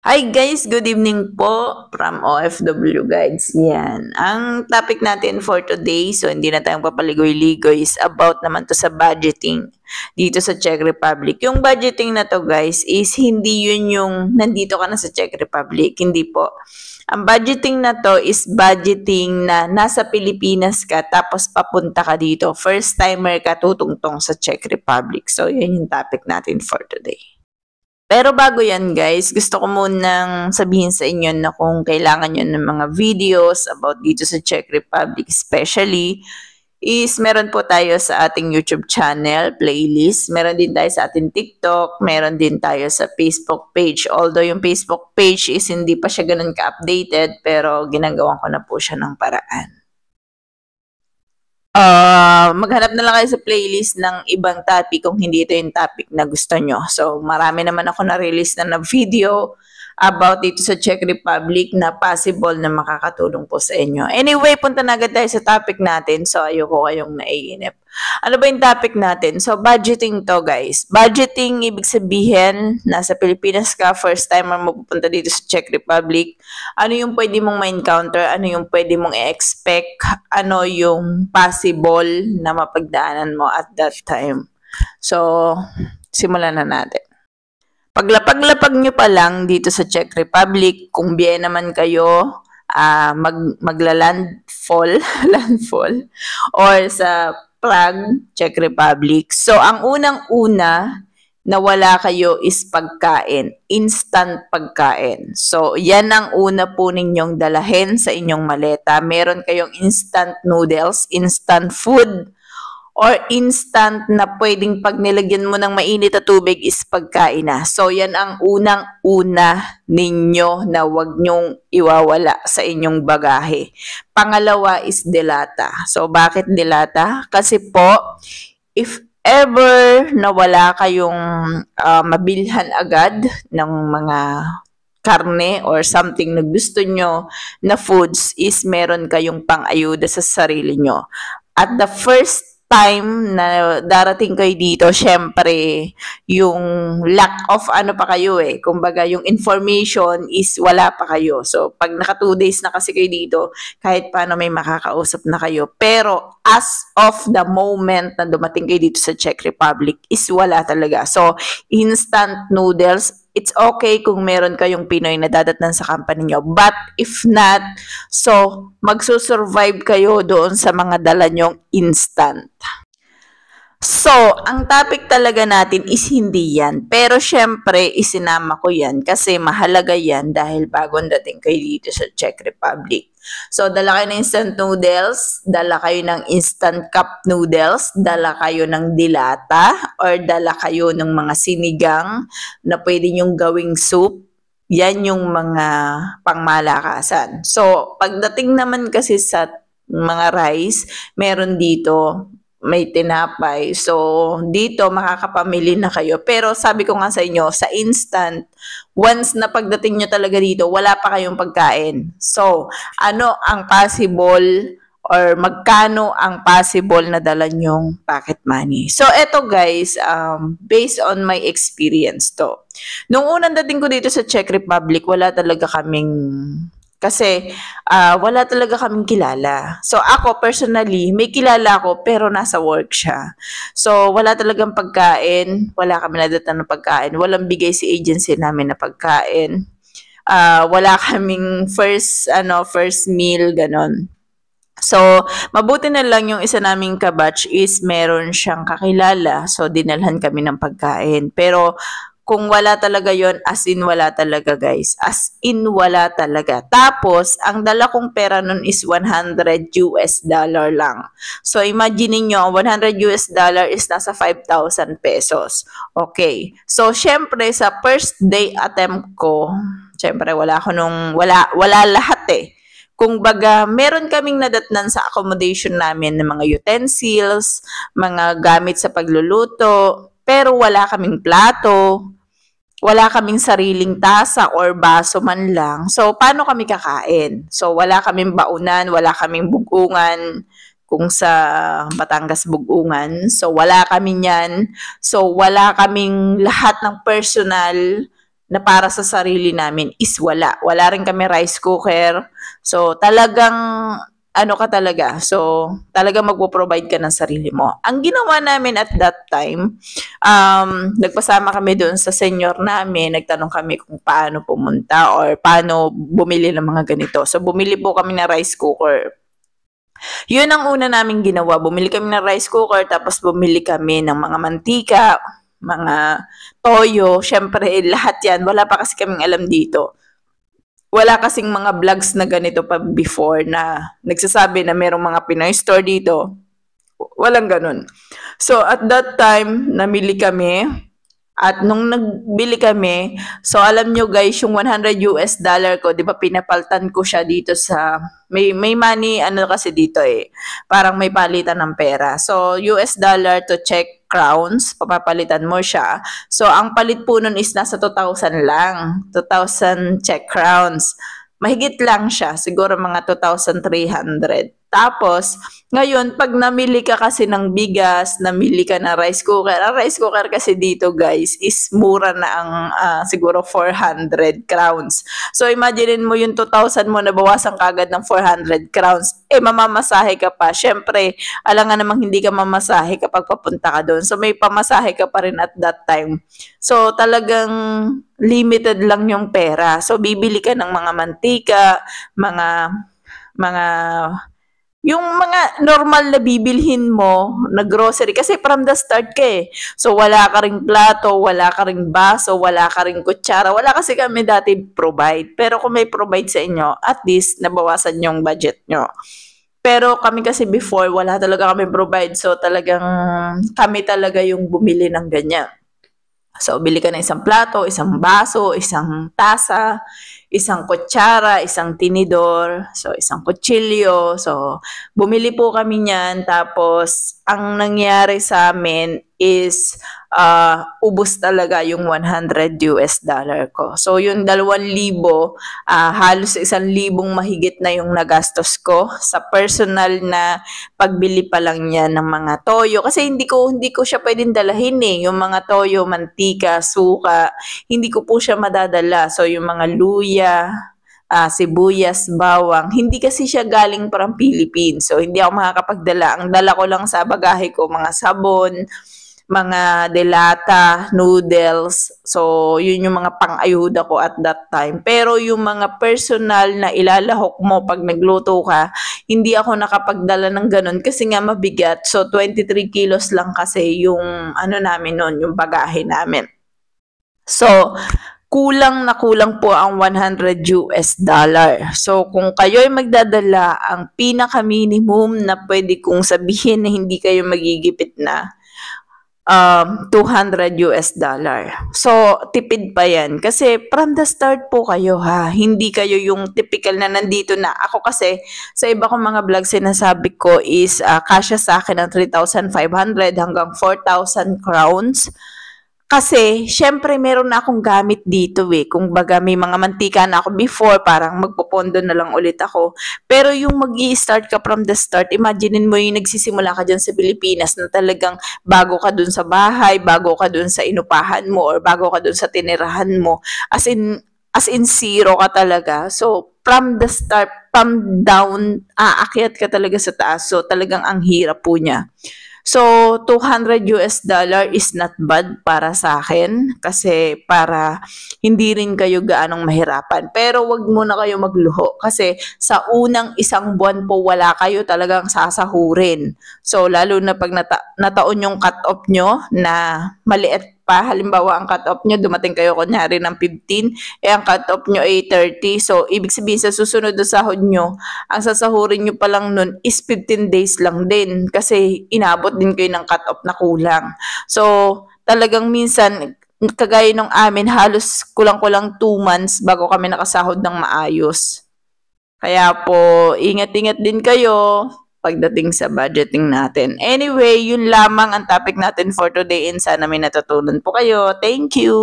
Hi guys, good evening po from OFW Guides. Yan. Ang topic natin for today, so hindi na tayong papaligoy-ligoy, is about naman to sa budgeting dito sa Czech Republic. Yung budgeting na to guys is hindi yun yung nandito ka na sa Czech Republic. Hindi po. Ang budgeting na to is budgeting na nasa Pilipinas ka tapos papunta ka dito. First timer ka tutungtong sa Czech Republic. So yun yung topic natin for today. Pero bago yan guys, gusto ko munang sabihin sa inyo na kung kailangan nyo ng mga videos about dito sa Czech Republic especially, is meron po tayo sa ating YouTube channel, playlist. Meron din tayo sa ating TikTok, meron din tayo sa Facebook page. Although yung Facebook page is hindi pa siya ganun ka-updated, pero ginagawa ko na po siya ng paraan. Maghanap na lang kayo sa playlist ng ibang topic kung hindi ito yung topic na gusto nyo. So, marami naman ako na-release na video about dito sa Czech Republic na possible na makakatulong po sa inyo. Anyway, punta na agad tayo sa topic natin. So, ayoko kayong naiinip. Ano ba yung topic natin? So, budgeting to guys. Budgeting, ibig sabihin, nasa Pilipinas ka, first timer mo pupunta dito sa Czech Republic. Ano yung pwede mong ma-encounter? Ano yung pwede mong i-expect? Ano yung possible na mapagdaanan mo at that time? So, simulan na natin. Paglapag-lapag nyo pa lang dito sa Czech Republic, kung biye naman kayo, magla-landfall, landfall, or sa Prague, Czech Republic. So, ang unang-una na wala kayo is pagkain, instant pagkain. So, yan ang una po ninyong dalahin sa inyong maleta. Meron kayong instant noodles, instant food, or instant na pwedeng pag nilagyan mo ng mainit na tubig is pagkain na. So, yan ang unang-una ninyo na wag nyong iwawala sa inyong bagahe. Pangalawa is delata. So, bakit delata? Kasi po, if ever na wala kayong mabilhan agad ng mga karne or something na gusto nyo na foods is meron kayong pang-ayuda sa sarili nyo. At the first time na darating kayo dito, syempre, yung lack of ano pa kayo kumbaga yung information is wala pa kayo. So, pag naka 2 days na kasi kayo dito, kahit paano may makakausap na kayo. Pero, as of the moment na dumating kayo dito sa Czech Republic, is wala talaga. So, instant noodles, it's okay kung meron kayong Pinoy na dadatnan sa company nyo. But if not, so magsusurvive kayo doon sa mga dala nyong instant. So, ang topic talaga natin is hindi yan. Pero syempre, isinama ko yan kasi mahalaga yan dahil bagong dating kayo dito sa Czech Republic. So, dala kayo ng instant noodles, dala kayo ng instant cup noodles, dala kayo ng dilata, or dala kayo ng mga sinigang na pwede nyong gawing soup. Yan yung mga pangmalakasan. So, pagdating naman kasi sa mga rice, meron dito may tinapay. So, dito makakapamili na kayo. Pero sabi ko nga sa inyo, sa instant, once na pagdating nyo talaga dito, wala pa kayong pagkain. So, ano ang possible or magkano ang possible na dala nyong pocket money? So, eto guys, based on my experience to. Nung unang dating ko dito sa Czech Republic, wala talaga kaming kasi wala talaga kaming kilala. So ako personally, may kilala ako pero nasa work siya. So wala talagang pagkain, wala kami nadatan ng pagkain, walang bigay si agency namin na pagkain. Wala kaming first meal ganon. So, mabuti na lang yung isa naming kabatch is meron siyang kakilala. So, dinalhan kami ng pagkain. Pero, kung wala talaga yon, as in wala talaga guys. As in wala talaga. Tapos, ang dala kong pera nun is $100 lang. So, imagine niyo, $100 is nasa 5,000 pesos. Okay. So, syempre, sa first day attempt ko, syempre, wala lahat Kung baga, meron kaming nadatnan sa accommodation namin ng mga utensils, mga gamit sa pagluluto, pero wala kaming plato, wala kaming sariling tasa or baso man lang. So, paano kami kakain? So, wala kaming baunan, wala kaming bugungan, kung sa Batangas bugungan. So, wala kami niyan. So, wala kaming lahat ng personal na para sa sarili namin is wala. Wala rin kami rice cooker. So, talagang ano ka talaga. So, talaga magpo-provide ka ng sarili mo. Ang ginawa namin at that time, nagpasama kami doon sa senior namin. Nagtanong kami kung paano pumunta or paano bumili ng mga ganito. So, bumili po kami ng rice cooker. Yun ang una naming ginawa. Bumili kami ng rice cooker, tapos bumili kami ng mga mantika, mga toyo. Syempre, lahat yan. Wala pa kasi kaming alam dito. Wala kasing mga vlogs na ganito pa before na nagsasabi na merong mga Pinoy store dito. Walang ganun. So, at that time, namili kami. At nung nagbili kami, so alam nyo guys, yung $100 ko, di ba pinapaltan ko siya dito sa, may money, ano kasi dito parang may palitan ng pera. So, US dollar to Czech crowns, papapalitan mo siya. So, ang palit po nun is nasa 2,000 lang, 2,000 Czech crowns. Mahigit lang siya, siguro mga 2,300. Tapos, ngayon, pag namili ka kasi ng bigas, namili ka ng rice cooker, ang rice cooker kasi dito guys is mura na ang siguro 400 crowns. So, imagine mo yung 2,000 mo na bawasan kagad ng 400 crowns. Mamamasahe ka pa. Syempre, alangan namang hindi ka mamasahe kapag papunta ka doon. So, may pamasahe ka pa rin at that time. So, talagang limited lang yung pera. So, bibili ka ng mga mantika, yung mga normal na bibilhin mo na grocery. Kasi from the start ka So, wala ka ring plato, wala ka ring baso, wala ka ring kutsara. Wala kasi kami dati provide. Pero kung may provide sa inyo, at least nabawasan yung budget nyo. Pero kami kasi before, wala talaga kami provide. So, talagang kami talaga yung bumili ng ganyan. So, bili ka ng isang plato, isang baso, isang tasa, isang kutsara, isang tinidor, so isang kutsilyo. So, bumili po kami niyan. Tapos, ang nangyari sa amin is ubos talaga yung $100 ko. So, yung 2,000, halos 1,000 mahigit na yung nagastos ko sa personal na pagbili pa lang niya ng mga toyo. Kasi hindi ko siya pwedeng dalahin yung mga toyo, mantika, suka, hindi ko po siya madadala. So, yung mga luya, sibuyas, bawang, hindi kasi siya galing from Philippines. So, hindi ako makakapagdala. Ang dala ko lang sa bagahe ko, mga sabon, mga delata, noodles. So, yun yung mga pang-ayuda ko at that time. Pero yung mga personal na ilalahok mo pag nagluto ka, hindi ako nakapagdala ng ganun kasi nga mabigat. So, 23 kilos lang kasi yung ano namin nun, yung bagahe namin. So, kulang na kulang po ang $100. So, kung kayo ay magdadala, ang pinaka-minimum na pwede kong sabihin na hindi kayo magigipit na $200. So, tipid pa yan. Kasi from the start po kayo hindi kayo yung typical na nandito na. Ako kasi, sa iba kong mga vlog, sinasabi ko is kasya sa akin ng 3,500 hanggang 4,000 crowns. Kasi, syempre, meron na akong gamit dito Kung baga, may mga mantika na ako before, parang magpopondo na lang ulit ako. Pero yung mag-i-start ka from the start, imaginein mo yung nagsisimula ka dyan sa Pilipinas na talagang bago ka dun sa bahay, bago ka dun sa inupahan mo, or bago ka dun sa tinirahan mo. As in zero ka talaga. So, from the start, from down, aakyat ka talaga sa taas. So, talagang ang hirap po niya. So, $200 is not bad para sa akin kasi para hindi rin kayo gaanong mahirapan. Pero wag muna kayo magluho kasi sa unang isang buwan po wala kayo talagang sasahurin. So, lalo na pag nataon yung cut-off nyo na maliit pa, halimbawa ang cut-off nyo, dumating kayo kunyari ng 15, ang cut-off nyo ay 30. So, ibig sabihin sa susunod na sahod nyo, ang sasahurin nyo pa lang nun is 15 days lang din kasi inabot din kayo ng cut-off na kulang. So, talagang minsan, kagaya nung amin, halos kulang-kulang 2 months bago kami nakasahod ng maayos. Kaya po, ingat-ingat din kayo pagdating sa budgeting natin. Anyway, yun lamang ang topic natin for today and sana may natutunan po kayo. Thank you!